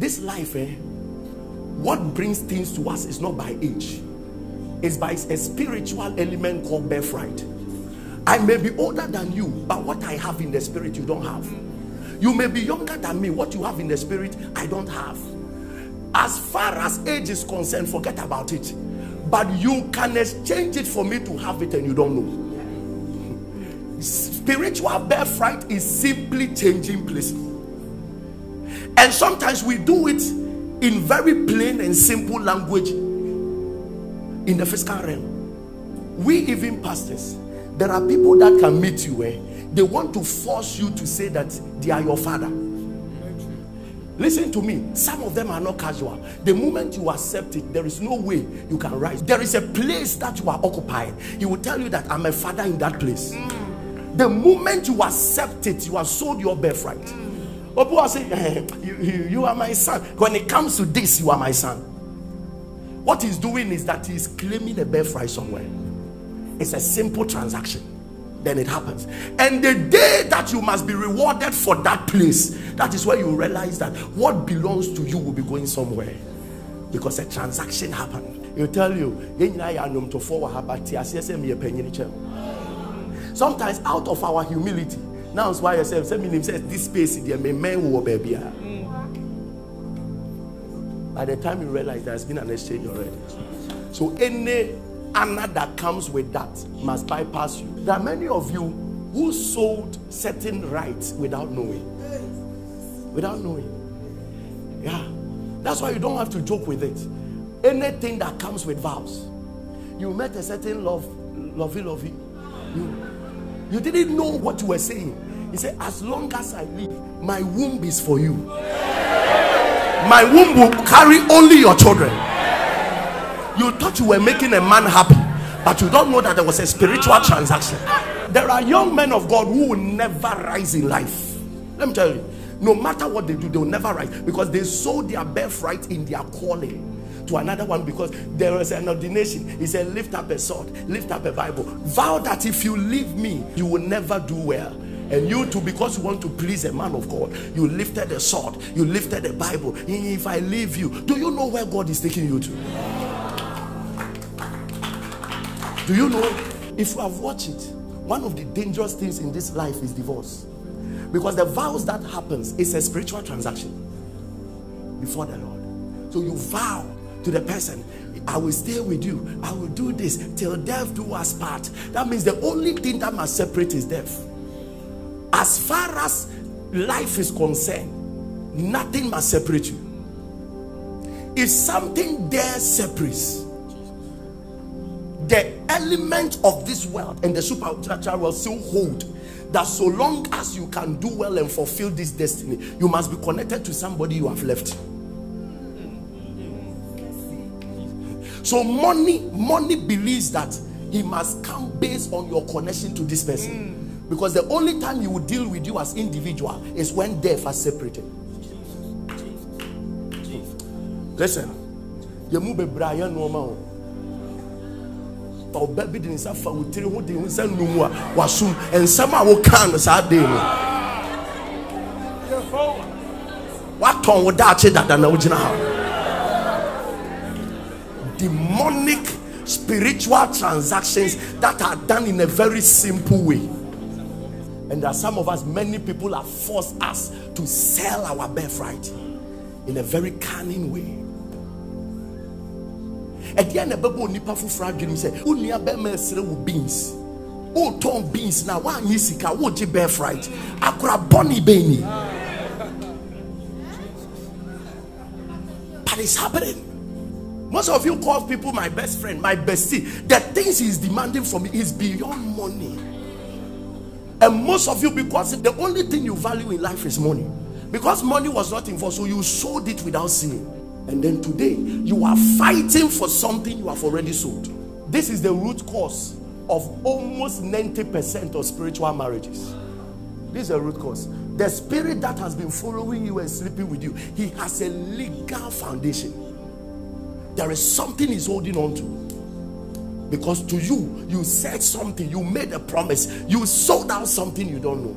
This life, what brings things to us is not by age. It's by a spiritual element called birthright. I may be older than you, but what I have in the spirit you don't have. You may be younger than me. What you have in the spirit I don't have. As far as age is concerned, forget about it. But you can exchange it for me to have it and you don't know. Spiritual birthright is simply changing places. And sometimes we do it in very plain and simple language in the physical realm. We even pastors, there are people that can meet you where they want to force you to say that they are your father. Listen to me, some of them are not casual. The moment you accept it, there is no way you can rise. There is a place that you are occupying. He will tell you that I'm a father in that place. The moment you accept it, you have sold your birthright. People say, you are my son. When it comes to this, you are my son. What he's doing is that he's claiming a birthright somewhere. It's a simple transaction. Then it happens. And the day that you must be rewarded for that place, that is where you realize that what belongs to you will be going somewhere. Because a transaction happened. He'll tell you, sometimes out of our humility, now it's why I said, this space is there, man will be. By the time you realize there's been an exchange already. So any honor that comes with that must bypass you. There are many of you who sold certain rights without knowing. Without knowing. Yeah. That's why you don't have to joke with it. Anything that comes with vows. You met a certain lovey. You didn't know what you were saying. He said, as long as I live, my womb is for you. My womb will carry only your children. You thought you were making a man happy, but you don't know that there was a spiritual transaction. There are young men of God who will never rise in life. Let me tell you, no matter what they do, they will never rise, because they sold their birthright in their calling to another one. Because there was an ordination. He said, lift up a sword, lift up a Bible, vow that if you leave me, you will never do well. And you too, because you want to please a man of God, you lifted a sword, you lifted a Bible. If I leave you, do you know where God is taking you to? Do you know? If you have watched it, one of the dangerous things in this life is divorce. Because the vows that happens is a spiritual transaction before the Lord. So you vow to the person, I will stay with you, I will do this till death do us part. That means the only thing that must separate is death. As far as life is concerned, nothing must separate you. If something there separates, the element of this world and the supernatural will still hold. That so long as you can do well and fulfill this destiny, you must be connected to somebody you have left. So money believes that he must come based on your connection to this person. Because the only time he will deal with you as individual is when death has separated. Listen, you move a Brian normal. Or baby didn't suffer with three who didn't send no more was soon, and somehow will come as I did. What tongue would that say that the original? Demonic spiritual transactions that are done in a very simple way. And there are some of us, many people have forced us to sell our birthright in a very cunning way. At the end of the nipa fu fragile say, "Unia be mesre wo beans. O ton beans na wa nyisika wo je birthright. Akura boni beni." But it's happening. Most of you call people my best friend, my bestie. The things he's demanding from me is beyond money. And most of you, because the only thing you value in life is money, because money was not involved, so you sold it without seeing. And then today you are fighting for something you have already sold. This is the root cause of almost 90% of spiritual marriages. This is the root cause. The spirit that has been following you and sleeping with you, he has a legal foundation. There is something he's holding on to. Because to you, you said something, you made a promise, you sold out something you don't know.